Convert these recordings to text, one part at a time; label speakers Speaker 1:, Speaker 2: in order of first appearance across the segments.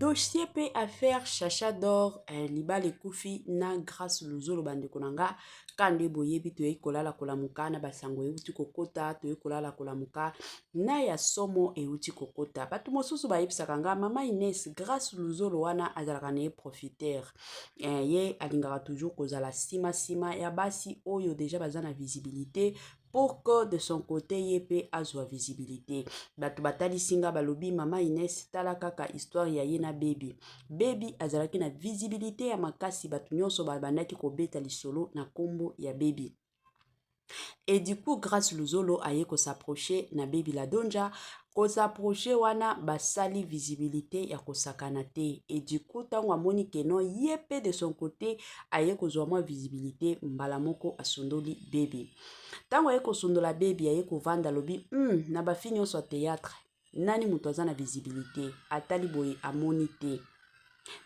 Speaker 1: Dossier pe affaire Chacha d'or libala ekufi na grâce luzolo bande konanga kande boyebi to ekolala kolamuka na basango euti kokota to ekolala kolamuka na ya somo euti kokota batu mosusu bayebisaka nga mama Inès grâce luzolo wana azalaka na profiteur ye alingaka toujours kozala sima ya basi oyo déjà baza na visibilité pour que de son côté yepe azwa visibilité batu batali singa balobi mama Inès tala kaka histoire ya yena baby azalaki na visibilité ya makasi batu nyonso babandaki kobeta lisolo na kombo ya baby. Et du coup, grâce Luzolo aye ko s'approcher na baby la donja, ko s'approcher wana basali visibilité ya ko sakanate. Et du coup, tango amoni keno yepe de son côté aye ko zwa visibilité mbalamoko asundoli baby. Tango aye ko sundola baby aye ko vanda lobi na ba fini so théâtre. Nani mutu aza na visibilité atali boye amoni te.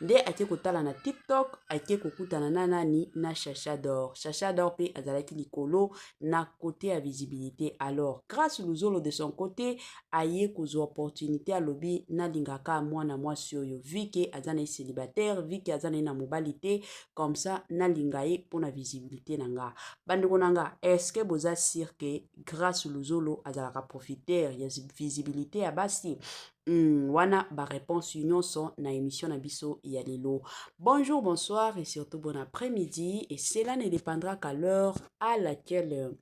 Speaker 1: Nde ake kotala na TikTok, ake kokutana na nani na Chacha d'or. Chacha d'or pe azalaki likolo na côté à visibilité. Alors, grâce Luzolo de son côté, aye kozo opportunité à lobby na lingaka mwana mwasi oyo. Vu que azana célibataire, vu que azana na mobilité, comme ça na lingaye pour la visibilité nanga. Bandeko nanga, est-ce que boza sûr que grâce Luzolo azalaka profiteur ya visibilité à basi? Wana ba réponse union sont na émission na biso ya lelo. Bonjour, bonsoir et surtout bon après-midi. Et cela ne dépendra qu'à l'heure à laquelle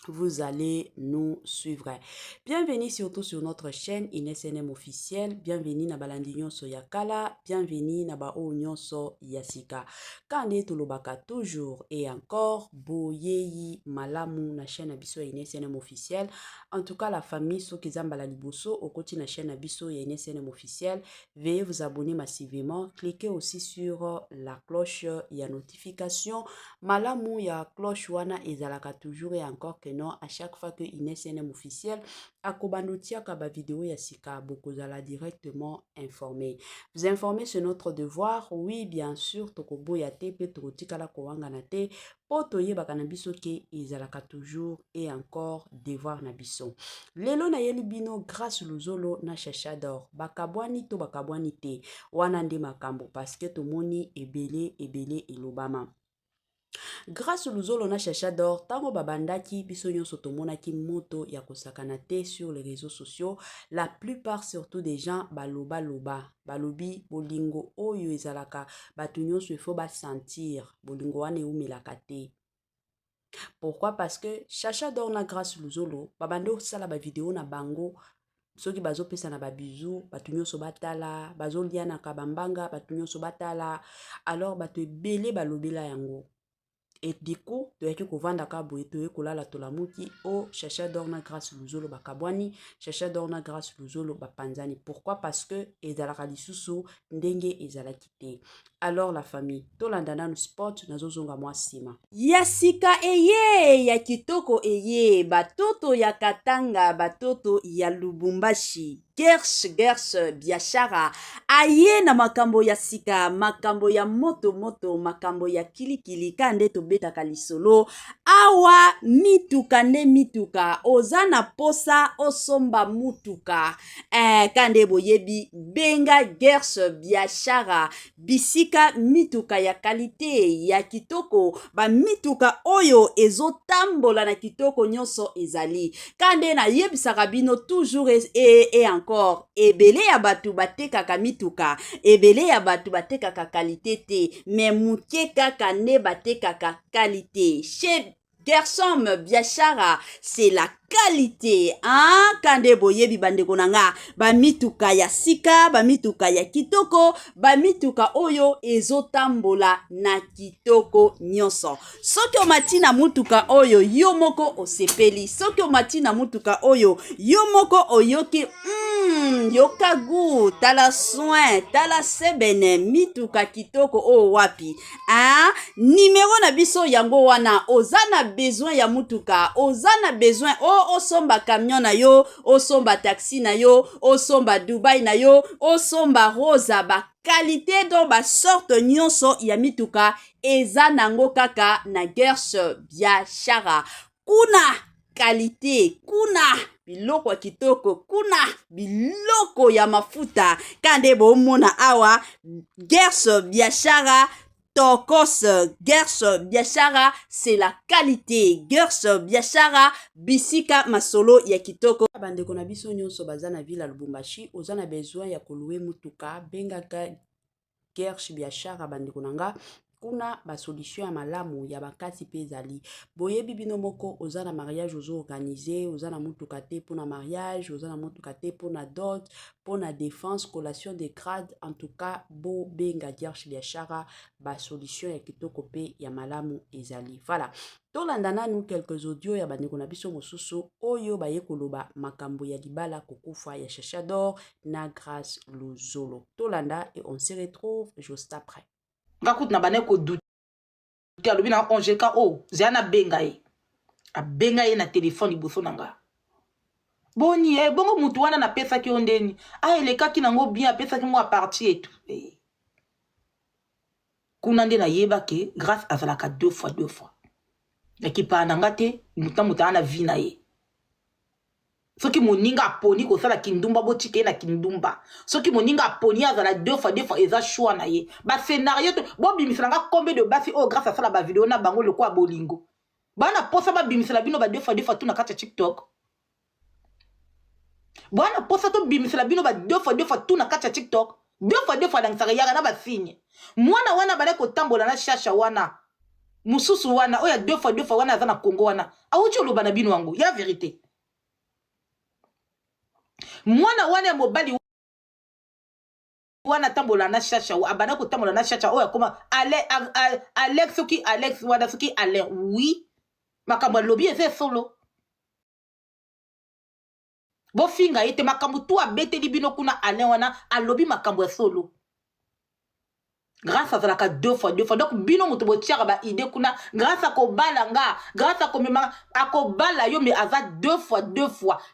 Speaker 1: vous allez nous suivre. Bienvenue surtout sur notre chaîne INSNM officielle. Bienvenue na balandignon so yakala. Bienvenue na ba oignon so yasika. Kande tolobaka toujours et encore boyeyi malamu na chaîne abiso INSNM officielle. En tout cas la famille so kizambala liboso au côté na chaîne abiso INSNM officielle. Veuillez vous abonner massivement. Cliquez aussi sur la cloche ya notification. Malamu ya cloche wana ezalaka toujours et encore que non, à chaque fois que INSNM officiel, akobanoutia kaba vidéo ya sika bokozala directement informé. Vous informer c'est notre devoir, oui bien sûr, tokobo ya te pe tokotikala kowanga na te, poto yebaka na biso ke ezalaka toujours et encore devoir na biso. Lelo na yeli bino grâce Luzolo na Chacha d'or, bakabwani to bakabwani te, wana nde makambo parce que tomoni ebele elobama. Grâce Luzolo na Chacha d'or, tango babandaki biso nyonso tomonaki moto ya kosakana te sur les réseaux sociaux, la plupart surtout des gens balobi bolingo oyo ezalaka batu nyonso il faut ba sentir bolingo wana eumelaka te. Pourquoi? Parce que Chacha d'or na grâce Luzolo babando sala ba vidéo na bango soki bazo pesa na ba bisou batu nyonso batala bazo liana ka bambanga batu nyonso batala alors batu ebele balobela yango. Et du coup, tu es que vanda kabo et tu es kolala tolamuki o Chacha d'or na grâce Luzolo bakabwani, Chacha d'or na grâce Luzolo bapanzani. Pourquoi? Parce que ezalaka lisusu ndenge ezalaki te. Alors la famille, tolandana no sport nazozonga mwa sima. Yasika eye ya kitoko eye batoto ya Katanga batoto ya Lubumbashi. Gersh biashara aye na makambo ya sika makambo ya moto makambo ya kilikili kande to betaka lisolo awa mituka nde mituka ozana posa osomba mutuka kande boyebi benga Gersh biashara bisika mituka ya kalite ya kitoko ba mituka oyo ezotambola na kitoko nyonso ezali kande na yebisaka bino toujours et encore ebele ya batu batekaka mituka ebele ya batu batekaka kalite te mais muke kaka ne batekaka kalite chez Gershom biashara c'est la qualité kande boyebi bandeko nanga ba mituka ya sika ba mituka ya kitoko ba mituka oyo ezotambola na kitoko nyonso soki omati na mutuka oyo yo moko osepeli soki omati na mutuka oyo yo moko oyoki yoka gu tala soin tala sebene mituka kitoko o wapi numéro na biso yango wana ozana besoin ya mutuka ozana besoin osomba camion na yo osomba taxi na yo osomba Dubai na yo osomba rosa ba qualité do ba sorte nyonso ya mituka eza nango kaka na Gersh biashara kuna qualité kuna biloko ya kitoko kuna biloko ya mafuta kande bomona awa Gerso Biashara Tokos Gerso Biashara, c'est la qualité. Gerso Biashara bisika masolo ya kitoko. Bandeko na biso nyonso baza na ville ya Lubumbashi, oza na besoin ya koluwe mutuka, bengaka Gerso Biashara bandeko nanga. Kuna ba solution ya malamu ya bakati pe ezali. Boyebi bino moko oza na mariage ozo organiser, oza na mutuka te pona mariage, oza na mutuka te pona dot, pona défense, collation de grade, en tout cas bo benga Gerso Biashara ba solution ya kitoko pe ya malamu ezali. Voilà. Tolanda nanu quelques audios ya bandeko na biso mosusu oyo baye koloba makambo ya libala kokufa ya Chacha d'Or na Grâce Luzolo. Tolanda et on se retrouve juste après.
Speaker 2: Ngakut na bane ko douter alobi na onjeka o zana benga ye a benga ye na téléphone liboso nanga boni bongo mutu wana na pesa ki ondeni a elekaki nango bien a pesa ki mo a parti et tout kuna nde na yeba ke Grâce azalaka deux fois ekipa nanga te muta ana vie na ye soki moninga aponi kosala kindumba botika ye na kindumba soki moninga aponi azala deux fois eza choix na ye ba scénario to bo bimiselanga combien de basi oh Grâce asala ba vidéo na bango lokwa bolingo bana posa ba bimisela bino ba deux fois tout na kati ya TikTok bana posa to bimisela bino ba deux fois tout na kati ya TikTok deux fois na ngisaka yaka na ba signe mwana wana bale ko tambola na Chacha wana mususu wana oya deux fois wana aza na Congo wana awuti oloba na bino wango ya vérité mwana wana ya mobali wana tambola na Chacha abana ko tambola na Chacha oya koma Alex soki Alex wana soki Alain oui makambo lobi eze solo bo finga yete makambo tu abeteli bino kuna Alain wana alobi makambo ya solo Grâce azalaka deux fois donc bino mutu botiaka ba idée kuna Grâce akobala nga Grâce akomema akobala yo mais aza deux fois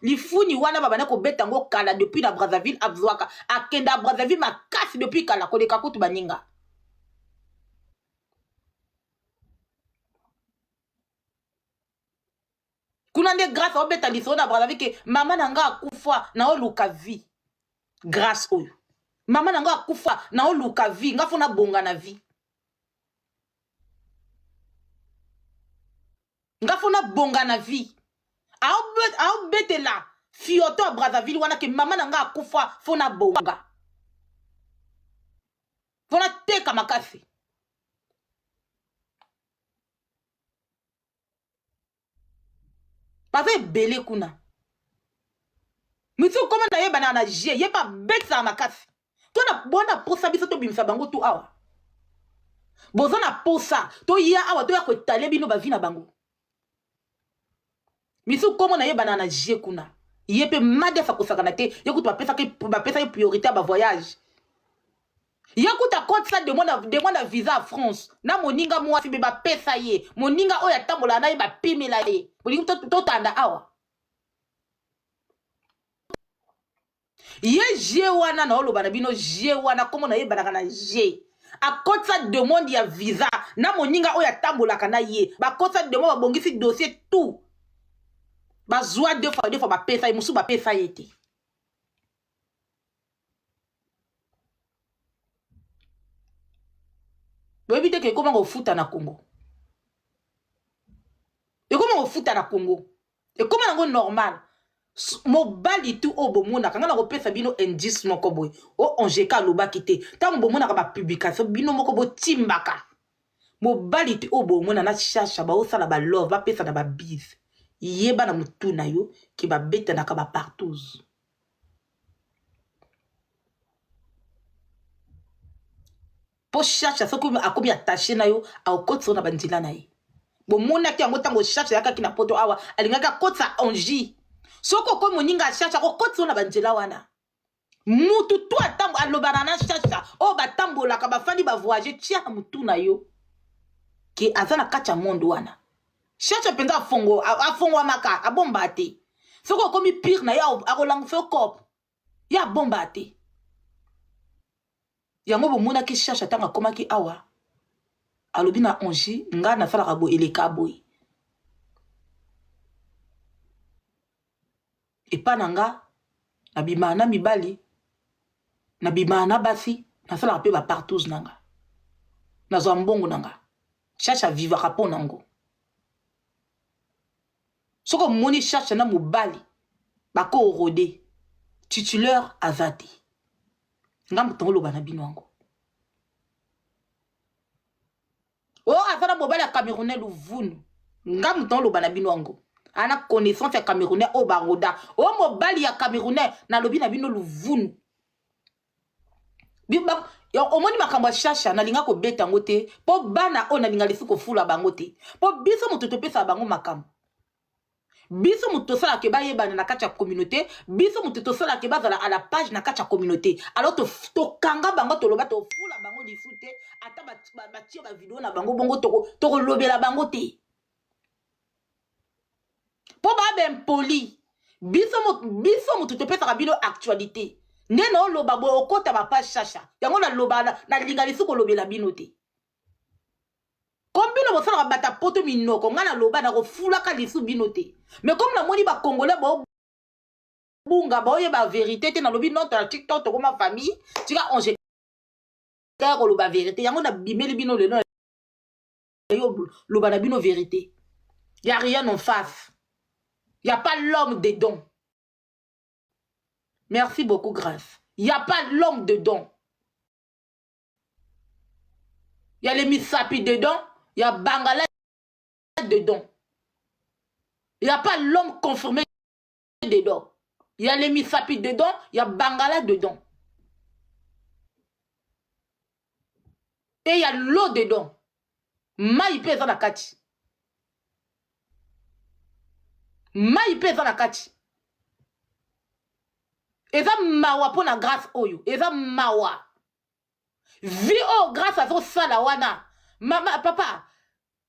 Speaker 2: lifuni wana babana ko betango kala depuis na Brazzaville abzwaka akenda Brazzaville makasi depuis kala koleka kutu baninga kuna nde Grâce obeta liso na Brazzaville ke mama nanga akufa na oluka vie Grâce oyo mama nanga akufa na oluka vie nga fona bonga na vie nga fona bonga na vie aobetela fioto a Brazzaville wana ke mama nanga akufa fona bonga fona teka makasi baza ebele kuna misu koma na yeba na je yeba betsa makasi tona bona posa biso to bimisa bango tu awa boza na posa to ya awa to ya ko etale bino ba vi na bango misu koma na yeba na je kuna yepe madesa kosakana te yekutu bapesa ke priorité ba voyage yekuta kotsa demande visa à France na moninga mwasi be bapesa ye moninga oyo atambola na ye bapimela ye moninga totanda awa ye je wana na oloba na bino je wana komo na ye banaka na je akotsa demande ya visa na moninga oyo atambolaka na ye bakotsa demande babongisi dossier tout bazwa deux fois bapesa ye mosusu bapesa ye te boyebi te ke ekoma kofuta na Congo ekoma nango normal mobali tu oyo bomonaka nga na kopesa bino indice moko boye o onjeka alobaki te ntango bomonaka bapublication bino moko botimbaka mobali tu oyo bomona na Chacha baosala balove bapesa na babise yeba na mutu na yo ke babetanaka bapartouze po Chacha soki akomi attaché na yo aokotisa na banzela na ye bomonaki yango ntango Chacha yakaki na poto awa alingaki akotisa onji soko ko moninga Chacha ko kotso na banzela wana mutu tu atambo alobana na Chacha o batambolaka bafandi ba voyager tia mutu na yo ke azana kacha mondo wana Chacha penza afongwa maka abomba te soko komi pire na ya akolang fe kop ya bomba te yango bomona ki Chacha tanga komaki awa alobi na onji nga na sala kabo eleka boy epa nanga na bimana mibali na bimana basi nasala pe ba partout nanga nazwa mbongo nanga chacha vivaka po nango soko moni chacha na mobali bako rode titulaire azati ngam tongolo bana binwango o azana mobali ya Camerounais luvunu ngam tongolo bana binwango ana connaissance ya Camerounais o baroda o mobali ya Camerounais na lobi na bino luvunu biba yo omoni makambo ya chacha na linga ko beta ngote po bana o na linga lisu ko fula bangote po biso mutu topesa bango makambo biso mutu tosala ke bayebana na kati ya communauté biso mutu tosala ke bazala à la page na kati ya communauté alors to kanga bango to loba to fula bango lisu te ata ba tia ba vidéo na bango bongo to lobela bango te po ba ben poli biso mutu topesa bino actualité neno loba bo okota ba page chacha yango na loba na linga lisu ko lobela bino te kombino bosala bata poto minoko ngana loba na ko fulaka lisu bino te mais comme na moni ba congolais bo bunga ba oye ba vérité te na lobi non ta TikTok to ma famille tika onje ka ko loba vérité yango na bimeli bino le no yo loba na bino vérité y a rien en face y a pas l'homme dedans. Merci beaucoup, Grâce. Il n'y a pas l'homme dedans. Il y a les Misapi dedans. Il y a Bangala dedans. Il n'y a pas l'homme confirmé dedans. Il y a les Misapi dedans. Il y a Bangala dedans. Et il y a l'eau dedans. Maïpé dans la kati. Maïpé dans la kati. Eza mawa pona grâce oyo. Eza mawa. Vi o grâce à son salawana. Mama, papa,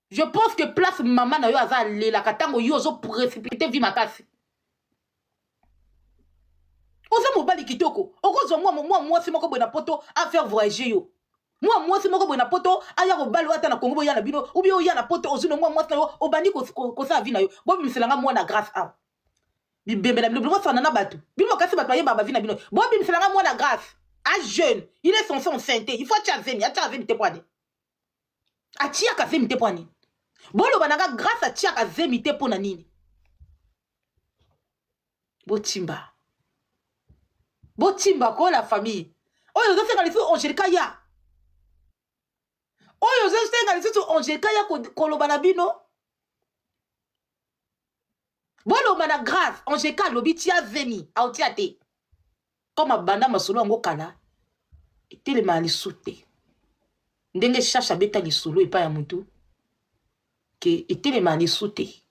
Speaker 2: je pense que place maman na yo aza lela katango yo zo précipiter vi makasi. Oza mobali kitoko. Okozo moi si moko bona poto à faire voyager yo. Moi si moko bona poto aya ko balo ata na Congo ya na bino ou bien ya na poto ozuno moi na yo obani ko sa vi na yo. Bo bimiselanga moi na grâce a. Bibembe na bino mo sana na batu. Bino kasi batu ye baba vi na bino. Bo bimiselanga moi na grâce. Un jeune, il est censé enceinte. Il faut tchazemi, tchazemi te poani. A tia kazemi te poani. Bolo bananga grâce a tia kazemi te pona nini. Botimba. Botimba ko la famille. Oyo zo senga lisu Angelica ya. Oyo zo senga lisu Angelica ya koloba na bino. Bolo bana grâce Angelica lobi tia zemi, au tia te. Comme banda masolo ngo kala etelema lisute ndenge chacha beta lisolo epa ya mutu ke etelema lisute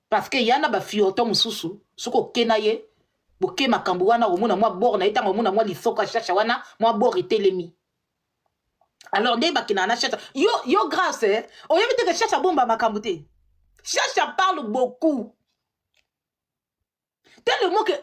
Speaker 2: parce que yana ba fioto mususu soko kenaye boke makambo wana omuna mwa bor na etanga omuna mwa lisoka chacha wana mwa bor etelemi alors ndé bakina na chacha yo grâce oyebite que chacha bomba makambo te chacha parle beaucoup. Tellement que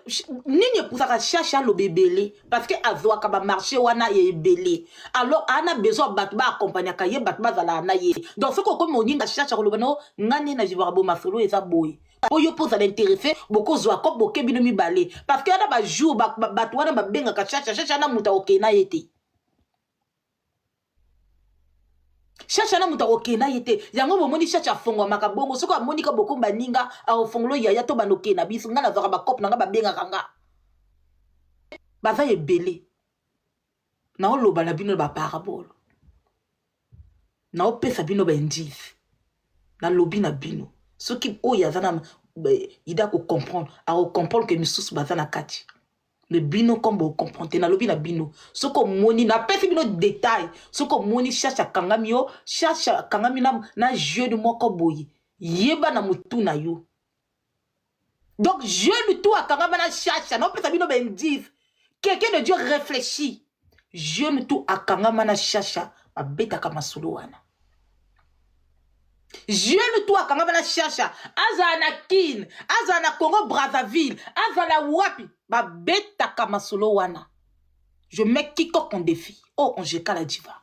Speaker 2: nini poussaka chacha lo bébélé parce que azoa ka ba marché wana ye belé alors ana besoin bat ba accompagner ka ye bat ba zala na ye donc ce ko comme oninga chacha lo bano ngani na jibara bo masolo eza boy oyo pose l'intéressé boko zoa ko boke bino mi balé parce que ana ba jour bat wana ba benga ka chacha na muta okena yete chacha na muta okena yete yango bomoni chacha fongwa makabongo soko amoni ka boko baninga a fongolo ya to banokena biso ngana zaka ba cop nga ba benga kanga baza ebele na oloba na bino ba parabole na opesa bino ba indice na lobi na bino soki oya zana ida ko comprendre a comprendre que misusu baza na kati le bino comme vous comprenez na lobi na bino soko moni na pesi bino détail soko moni chacha kangami yo chacha kangami na jeu de moko boyi yeba na mutu na yo donc jeune tout akangama na chacha na pesa bino ben indice quelqu'un de Dieu réfléchit jeune tout akangama na chacha abeta kama solo wana jeune tout akangama na chacha azana kin azana Congo Brazzaville azana wapi ba beta kama solo wana je mets quiconque en défi oh Angelica la diva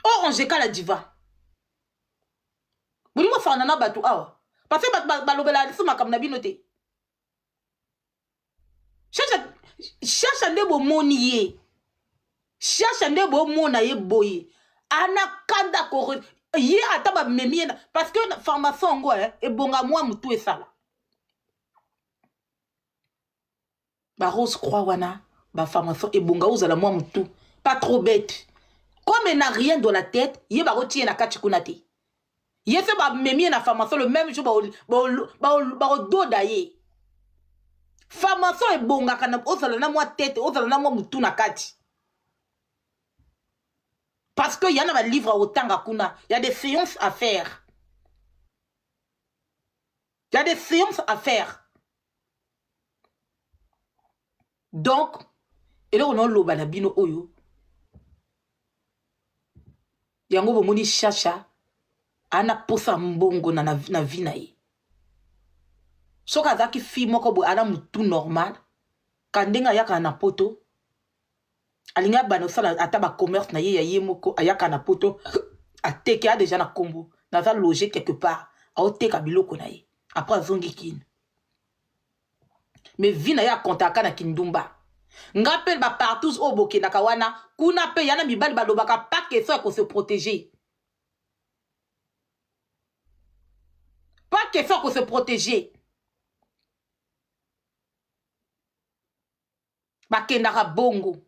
Speaker 2: oh Angelica la diva bolingo fana na batu awa parce que balobela liso makambo na bino te chacha nde bomoni ye chacha nde bomona ye boye anakanda ko ye ata bamemi ye parce que pharmacien ngo ebonga mwa mutu esala Rose croix wana pharmacien ebonga ozala mwa mutu pas trop bête comme il n'a rien dans la tête ye barotie na kati kuna te ye se bamemi na pharmacien le même jour baododa ye pharmacien ebongaka na ozala na mwa tête ozala na mwa mutu na kati parce que y en a des livres au tanga kuna, il y a des séances à faire. Il y a des séances à faire. Donc, et là on a l'oba na bino oyo. Yango bomoni chacha ana posa mbongo na vie na ye. Soka zaki fi moko bo ana mutu normal, kandenga yaka na poto. Alinga bano sala ataba commerce na ye ya ye moko ayaka na poto ateke a déjà na kombo naza loger quelque part aoteka biloko na ye après zongi kin mais vie na ya kontaka na kindumba ngapel ba partout au boke na kawana kuna pe yana mibali balobaka pas question ko se protéger pas question ko se protéger bakendaka bongo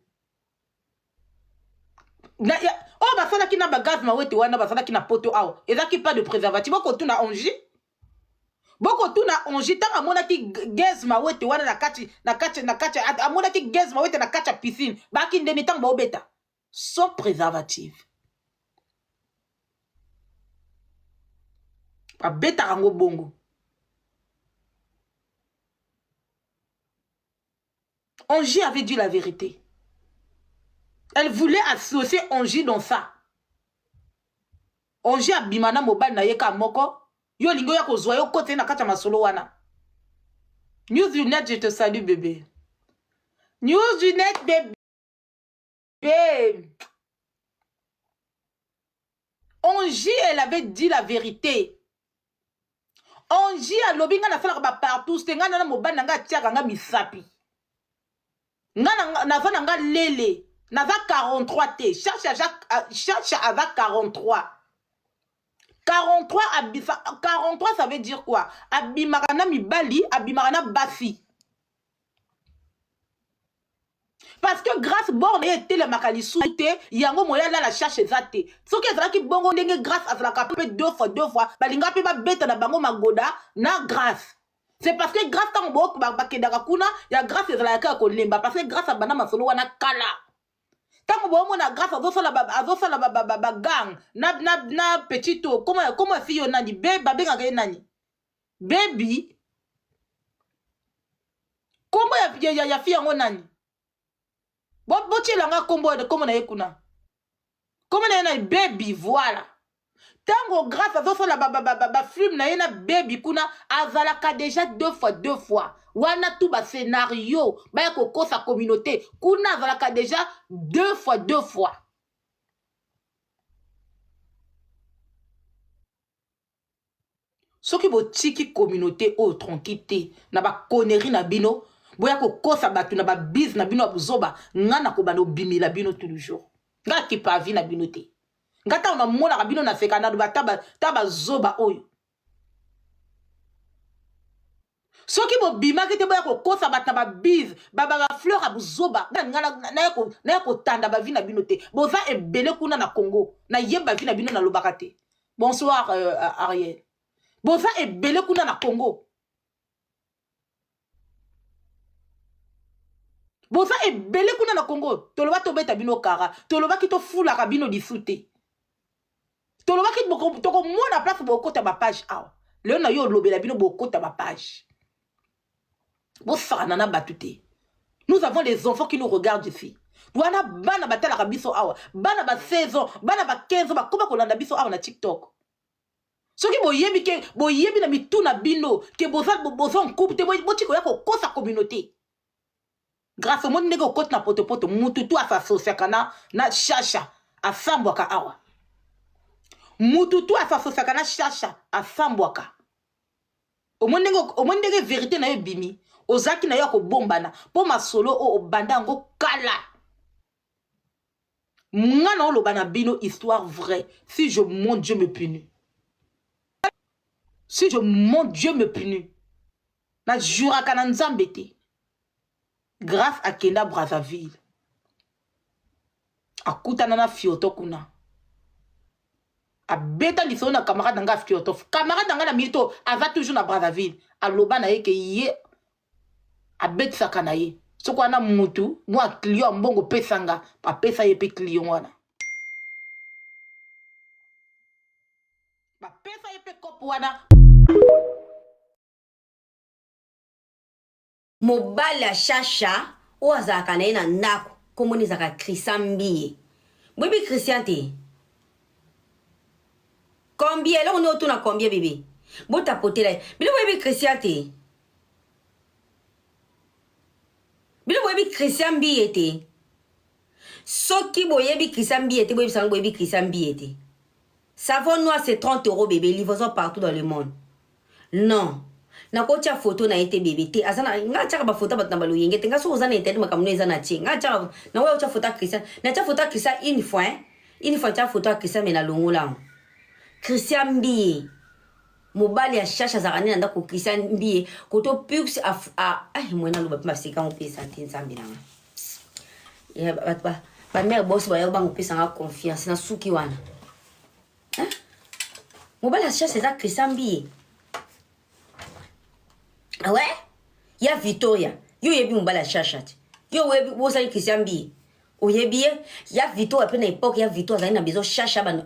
Speaker 2: oh basala ki na bagaz mawete wana basala ki na poto awa ezaki pas de préservatif boko tuna onji tanga mona ki gaz mawete wana na kati amona ki gaz mawete na kati piscine baki ndeni tanga baobeta sans préservatif babeta rango bongo Angie avait dit la vérité. Elle voulait associer Angie dans ça. Angie a bimana mobile na yeka moko. Yo lingo ya kozwa yo kote na kata masolo wana. News du net, je te salue bébé. News du net bébé. Angie, elle avait dit la vérité. Angie a lobinga na fala ba partout, stenga na mobile na nga tiaka nga misapi. Nga na nga lele. Naza 43 T. Cherche avec 43. 43 ça veut dire quoi? Abimarana mibali, abimarana basi. Parce que grâce borne était le makalisou yango moya la cherche zate. Ce qui est qui bongo ndenge grâce à la capé deux fois. Balinga pe ba beta na bango magoda na grâce. C'est parce que grâce à mon bakedaka kuna ya grâce ezala ka ko lemba parce que grâce à bana masolo wana kala. Tant que na grâce à gang na petito comment fille nani baby nani baby comment ya fille ngo nani botie langa kombo de comment na ekuna comment na baby voilà tant que grâce à film na yena baby kuna azalaka déjà deux fois wana tout ba scénario ba ko sa communauté kuna azalaka déjà deux fois soki bo tiki communauté o tranquille na ba connerie na bino boya ko sa batu na ba biz na bino abuzoba ngana ko bano bimila bino tout le jour nga ki pa vi na bino te ngata na mona bino na feka na ba taba zoba oyo soki bo bima kete boya ko kosa batna ba biz ba fleur abuzoba na ko tanda ba vi na bino te boza ebele kuna na Congo na yeba vi na bino na lobaka te bonsoir Ariel boza ebele kuna na Congo boza ebele kuna na Congo toloba to beta bino kara toloba ki to fula ka bino disute toloba ki to ko mona place bo kota ba page awa le na yo lobela bino bo kota ba page. Nous avons des enfants qui nous regardent ici. Wana bana batala kabiso awa, bana ba 16 ans, bana ba 15 ans, ba koma kolanda biso awa na TikTok. Soki boyebi na mituna bino ke bozan couple te boti ko yako kosa communauté. Grâce au monde nego kote na poto mututu asasosaka na chacha asambwaka awa. mututu afafosaka na chacha afambwaka omondenge vérité na yo bimi ozaki na yo akobombana po masolo o obanda yango kala ngana oloba na bino histoire vraie si je mon Dieu me punit si je mon Dieu me punit na juraka na nzambe te grâce à Kenda Brazzaville akutana na fioto kuna abeta liso na camarade nanga fioto camarade nanga na milito ava toujours na Brazzaville aloba na ye ke ye abetisaka na ye soko wana mutu mwa client mbongo pesanga bapesa ye pe client wana bapesa ye pe kopo wana
Speaker 3: mobali ya shasha oyo azalaka na ye na ndako komoni ezalaka Christian Mbie boyebi Christian te combien eloko nde otuna combien bebe botapotela ye bino boyebi Christian te bino boyebi Christian Mbie te soki boyebi Christian Mbie te boyebi sango boyebi Christian Mbie te savon noir c'est 30 € bébé livraison partout dans le monde non nakotia photo na ete bébé te azana nga tshaka ba photo batna balo yenge te nga so ozana internet makamno ezana tshi nga tshaka na wa tshaka photo Christian na tshaka photo Christian une fois tshaka photo Christian mena longola Christian Mbie mobali ya shasha zakani nda ko Christian Mbie koto pux ai mwena lo ba masika mo pesa nzambi nanga ya ba mère boss ba yo ba mo pesa nga confiance na suki wana mobali ya shasha za Christian Mbie ah ouais ya Victoria yo yebi mobala chachat yo webi bosa Christian Mbie oyebi ya Victoria pe na époque ya Victoria zali na bezo chacha ba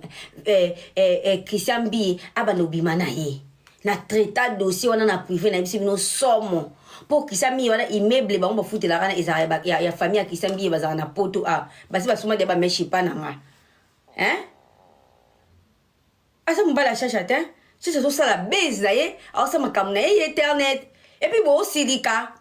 Speaker 3: Christian Mbie abano bimana ye na traita dossier wana na privé na bisi bino somo po Christian Mbie wana immeuble ba ngomba futela kana ezara ya famille ya Christian Mbie bazana na poto basi basuma de ba meshi pa na nga asa mobala chachat si c'est ça la base là ye asa makamna ye internet et puis bon silika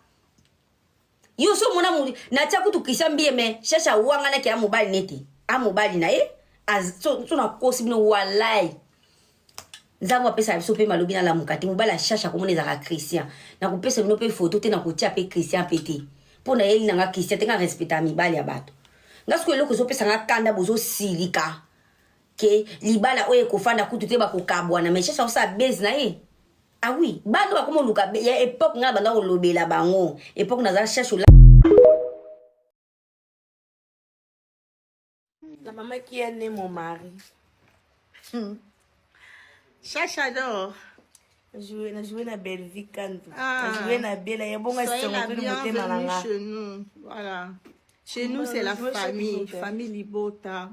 Speaker 3: yo so mona mu na tia kutu Christian Mbie me shasha wanga na ke mobile neti mobile na ye az so na kosi bino walai nzamwa pesa biso pe malobi na la mukati mobile shasha komona za Christian na ko pesa bino pe photo te na ko tia pe Christian pete pona ye na nga Christian te nga respecta mi bali ya bato ngasko eloko so pesa nga kanda bozo silika ke libala oye ko fanda kutu te ba ko kabwana me shasha sa base na ye. Ah oui, bando ba komo luka ya époque nga banda ko lobela bango époque na za cherche
Speaker 1: La maman qui est née mon mari.
Speaker 4: Chacha d'or.
Speaker 1: Jouer na belle vie quand.
Speaker 4: Jouer
Speaker 1: na belle ya bonga
Speaker 4: soyez la bienvenue chez nous. Voilà. Chez nous c'est la famille, famille Libota.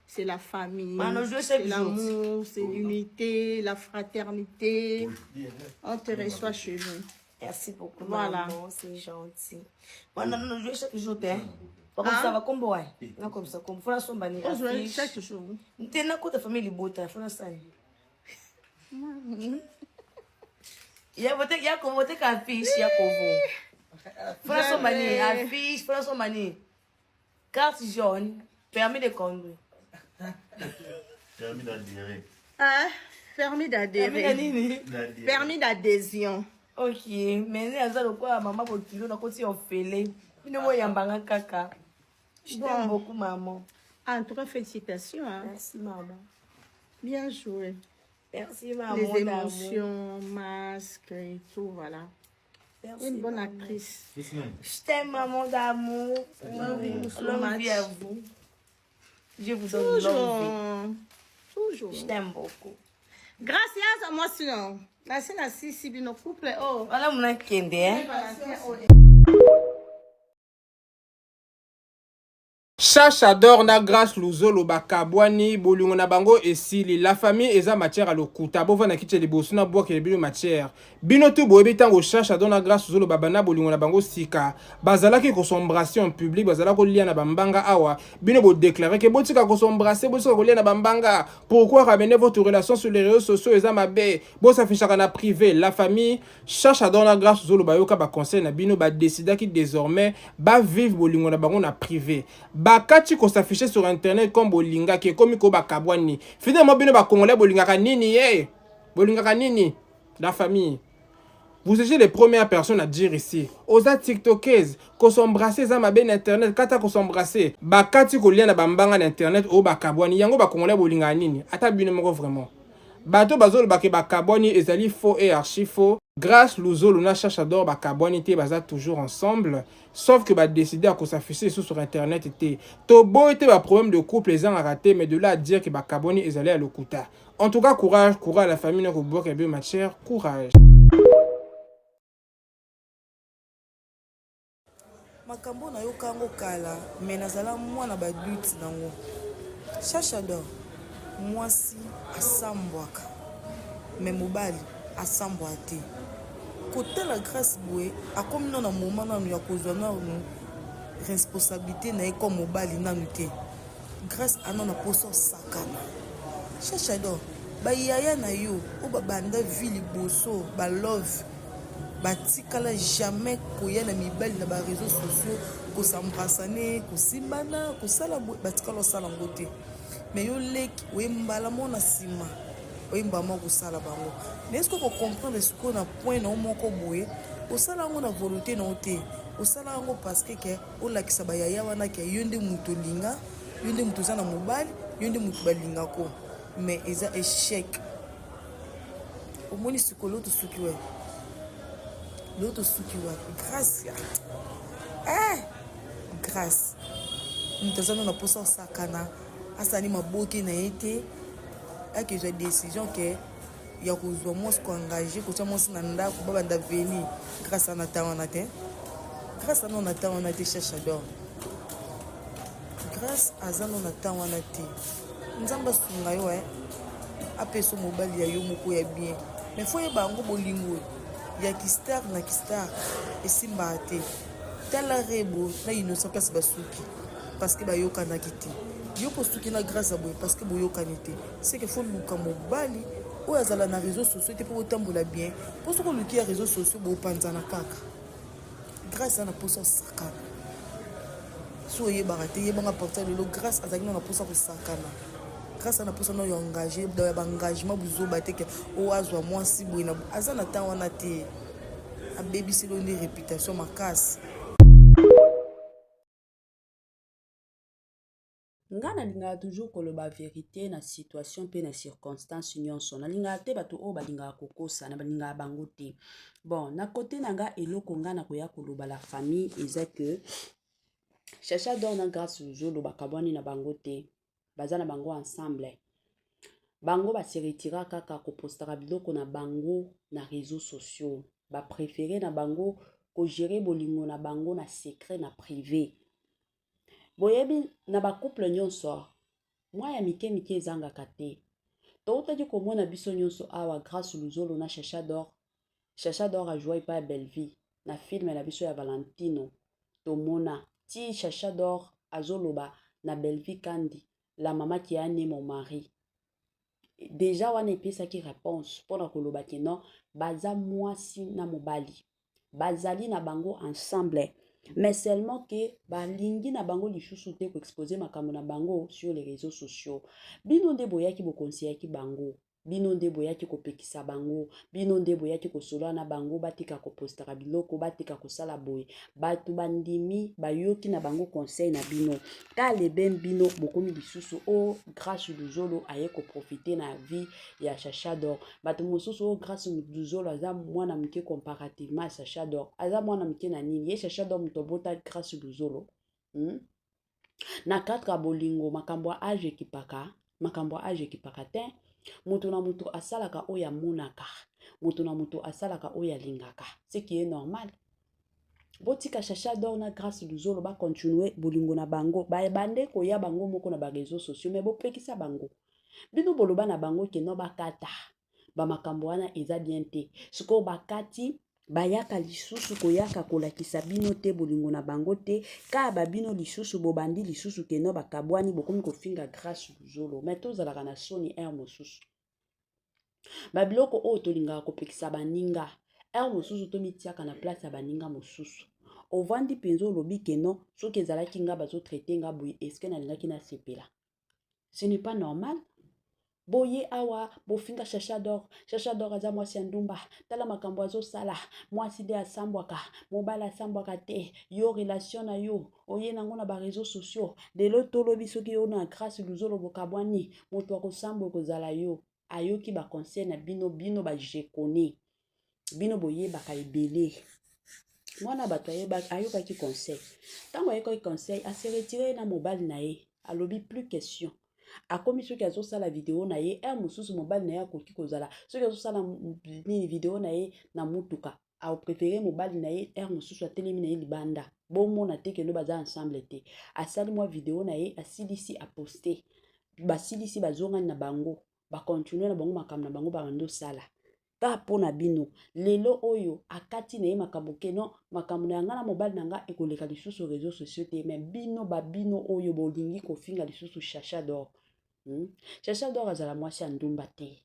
Speaker 4: C'est la famille, c'est l'amour, c'est l'unité, la fraternité. On te reçoit chez nous.
Speaker 1: Merci beaucoup,
Speaker 4: voilà.
Speaker 1: Maman, c'est gentil. On joue chaque jour, comme ça va comme boy. Non comme ça, comme faut son bani.
Speaker 4: On joue chaque jour.
Speaker 1: T'es na côté famille Libota, faut ça. Il y a comme voter qu'affiche, il y a comme faut son bani, affiche, faut son bani. Carte jaune, permis de conduire.
Speaker 4: Permis d'adhérer. Permis d'adhérer. Permis d'adhésion.
Speaker 1: Ok, mais il y a quoi maman pour kilo na côté au félé. Une fois yambanga kaka. Je t'aime beaucoup maman.
Speaker 4: En tout cas félicitations.
Speaker 1: Merci maman.
Speaker 4: Bien joué.
Speaker 1: Merci maman.
Speaker 4: Les émotions, masques et tout voilà.
Speaker 1: Merci,
Speaker 4: une bonne
Speaker 1: maman.
Speaker 4: actrice.
Speaker 1: Je t'aime maman d'amour. Longue vie à vous. Je vous donne longue vie.
Speaker 4: Toujours.
Speaker 1: Je t'aime beaucoup.
Speaker 4: Gracias à moi sinon. La scène a si bien couple. Oh.
Speaker 1: Voilà mon kende, hein.
Speaker 5: Chacha d'or na grâce luzolo bakabwani bolingo na bango esili la famille eza matière à lokuta bova na kitche liboso na boke bino matière bino tu boyebi tango chacha d'or na grâce luzolo babana bolingo na bango sika bazalaki ko s'embrasser en public bazala ko lia na bambanga awa bino bo déclarer que botika ko s'embrasser botika ko lia na bambanga pourquoi ramener votre relation sur les réseaux sociaux eza mabe bo s'affichaka na privé la famille chacha d'or na grâce luzolo bayoka ba conseil na bino ba décida ki désormais ba vivre bolingo na bango na privé ba bakati s'afficher sur internet comme bolinga ke komi ko bakabwani finalement bino ba congolais bolingaka nini bolingaka nini la famille. Vous êtes les premières personnes à dire ici. Oza tiktokers, qu'on s'embrasse za mabe internet, kata qu'on s'embrasse. Bakati ko lien na bambanga na internet o bakabwani yango ba congolais bolinga nini. Ata bino moko vraiment. Bato bazolo bake bakabwani ezali faux et archi faux. Grâce Luzolo na Chacha d'Or bakabwani te baza toujours ensemble. Sauf que ba décider à s'afficher sur internet était. Tobo était ba problème de couple les gens a raté mais de là à dire que bakabwani ezali à lokuta. En tout cas courage à la famille na ko boka be ma chère, courage.
Speaker 6: makambo na yoka yango kala me nazala mwana baduti nango Chacha d'Or mwasi asambwaka me mobali asambwa te kotala Grâce boye akomi na moma nanu ya kozwa nanu responsabilité na ye comme mobali nanu te. Grâce ana na poso sakana Chacha d'Or bayaya na yo o babanda vie liboso ba love batikala jamais koya na mibali na ba réseaux sociaux kosambrasane kosimbana kosala batikala osala ngo te mais yo leki oyembala mona nsima oyembama kosala bango mais est-ce que ko comprendre siko na point na moko boye osala ngo na volonté na te osala ngo parce que olakisa bayaya wana ke yo nde muto linga yo nde muto za na mobali yo nde muto balinga ko mais eza échec omoni sikolo to suki we l'autre suki wa Grâce Grâce mutazana na posa sakana asani maboki na été ake j'ai décision que ya kozwa mwasi ko engagé ko tia mwasi na ndako babanda venir Grâce ana tawana te Grâce ana na tawana te Chacha d'Or Grâce azana na tawana te nzamba sunga yo apeso mobali ya yo moko ya bien mais faut yeba ngo bolingo ya kistar na kistar esimba te tala rebo na innocent place basuki parce que bayoka na kiti yo posuki na Grâce aboye parce que boyoka nité c'est que faut luka mobali o azala na réseaux sociaux te pour tambola bien pour ce que luki ya réseaux sociaux bo panzana kaka Grâce na poso sakana so yebaka te yebanga porteur de l'eau Grâce azali na poso ko sakana Grâce na poso no yo engagé dans ba engagement buzo bateke o azwa mwasi boina azana ta wana te a baby silo ni réputation makasi.
Speaker 1: Nga nalingaka toujours koloba vérité na situation pe na circonstance nyonso nalingaka te bato oyo balingaka kokosa na balingaka bango te. Bon na côté nanga eloko nga na koya koloba la famille eza que Chacha d'Or na Grâce Luzolo bakabwani na bango te baza na bango ensemble bango basi retira kaka kopostaka biloko na bango na réseaux sociaux ba préféré na bango ko gérer bolingo na bango na secret na privé. Boyebi na ba couple nyonso mwa ya mike ezangaka te toutaki komona biso nyonso awa Grâce Luzolo na Chacha d'Or a joué pa Belle Vie na film na biso ya Valentino tomona ti Chacha d'Or azoloba na Belle Vie kandi la maman qui a né mon mari déjà wana epesaki réponse mpona koloba ke non baza mwasi na mobali bazali na bango ensemble mais seulement que balingi na bango lisusu te ko exposer makambo na bango sur les réseaux sociaux bino nde boyaki bokonseyaki bango bino nde boyaki kopekisa bango bino nde boyaki kosola na bango batika kopostaka biloko batika kosala boye bato bandimi bayoki na bango conseil na bino kale ben bino bokomi lisusu o Grâce Luzolo aye koprofite na vie ya Chacha d'Or bato mosusu o Grâce Luzolo aza mwana mike comparativement à Chacha d'Or aza mwana mike na nini ye Chacha d'Or mutobota Grâce Luzolo na 4 bolingo makambo age ekipaka te mutu na mutu asalaka oya monaka mutu na mutu asalaka oya lingaka ce qui est normal botika Chacha d'Or na Grâce Luzolo ba continuer bolingo na bango ba bande ko ya bango moko na ba réseaux sociaux mais bopekisa bango bino boloba na bango ke no bakata ba makambo wana eza bien te siko bakati bayaka lisusu koyaka kolakisa bino te bolingo na bango te ka babino lisusu bobandi lisusu ke no bakabwani bokomi kofinga Grâce Luzolo mais tozalaka na soni mosusu babiloko oyo tolingaka kopekisa baninga mosusu tomitiaka na place ya baninga mosusu ovandi mpenza olobi ke non soki ezalaki nga bazotraite nga boye eske nalingaki nasepela. Ce n'est pas normal. Boye awa bofinga Chacha d'or aza mwasi ya ndumba tala makambo azosala mwasi de asambwaka mobala asambwaka te yo relation na yo oye nango na ba réseaux sociaux lelo tolobi soki yo na grâce luzolo bokabwani moto akosambwa kozala yo ayoki ba conseil na bino ba jekone bino boye baka ebele mwana bato ayokaki conseil ntango ayokaki conseil ase retire na mobali na ye alobi plus question akomi soki azosala video na ye mosusu mobali na ye akoki kozala soki azosala nini video na ye na mutuka aoprefere mobali na ye mosusu atelemi na ye libanda bomona te kendo baza ensemble te asali mwa video na ye asilisi aposte basilisi bazongani na bango bakontinue na bango makambo na bango babandosala ta mpona bino lelo oyo akati na ye makambo keno makambo na yanga na mobali na nga ekoleka lisusu réseaux sociaux te me bino babino oyo bolingi kofinga lisusu Chacha d'or. Chacha d'or azala mwasi ya ndumba te.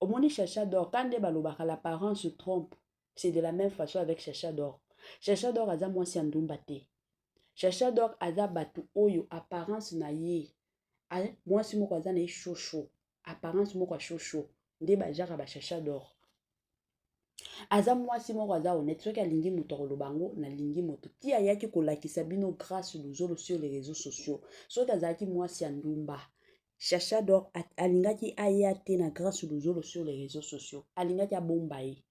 Speaker 1: Omoni Chacha d'or quand nde balobaka l'apparence se trompe, c'est de la même façon avec Chacha d'or. Chacha d'or aza mwasi ya ndumba te. Chacha d'or aza batu oyo apparence na ye mwasi moko aza na ye shosho apparence moko ya shosho nde bajaka ba Chacha d'or. Aza mwasi moko aza honnête soki alingi moto akolobango nalingi moto ti ayaki kolakisa bino grâce luzolo sur les réseaux sociaux soki azalaki mwasi ya ndumba Chacha d'or alingaki aya te na grâce luzolo sur les réseaux sociaux alingaki abomba ye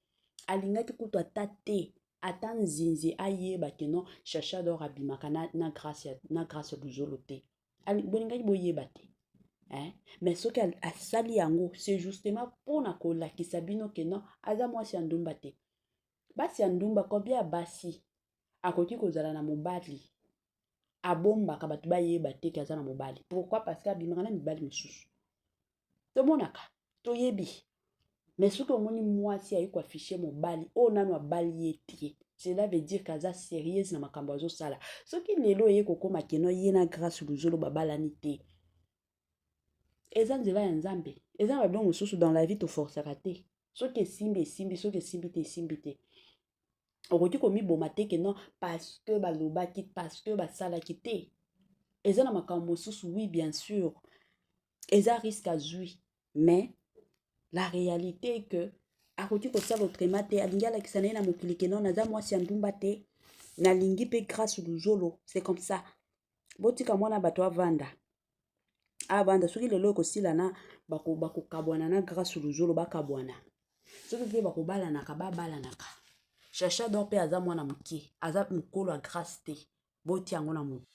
Speaker 1: alingaki kutu ata te ata nzinzi ayeba ke non Chacha d'or abimaka na grâce luzolo te bolingaki boyeba te. Mais soki asali yango c'est justement pona kolakisa bino ke non aza mwasi ya ndumba te. Basi ya ndumba combien basi akoki kozala na mobali abombaka bato bayeba te ke aza na mobali. Pourquoi? Parce que abimaka na mibali mosusu tomonaka toyebi. Mais soki omoni mwasi ayi koafishe mobali oyo nano abali ye te cela veut dire kaza sérieuse na makambo azosala. Soki lelo ye kokoma ke non ye na grâce luzolo babalani te eza nzela ya nzambe eza babilo mosusu dans la vie toforcaka te soki esimbi soki esimbi te okoki komiboma te ke non parce que balobaki parce que basalaki te eza na makambo mosusu oui bien sûr eza risque azwi mais la réalité est que akoki kosala autrement te alingi alakisa na ye na mokili ke non naza mwasi ya ndumba te nalingi mpe grâce luzolo c'est comme ça botika mwana bato avanda soki lelo ekosila na bakokabwana na grâce luzolo bakabwana soki mpe bakobalanaka babalanaka. Chacha d'or mpe aza mwana moke aza mokolo ya grâce te boti yango na moto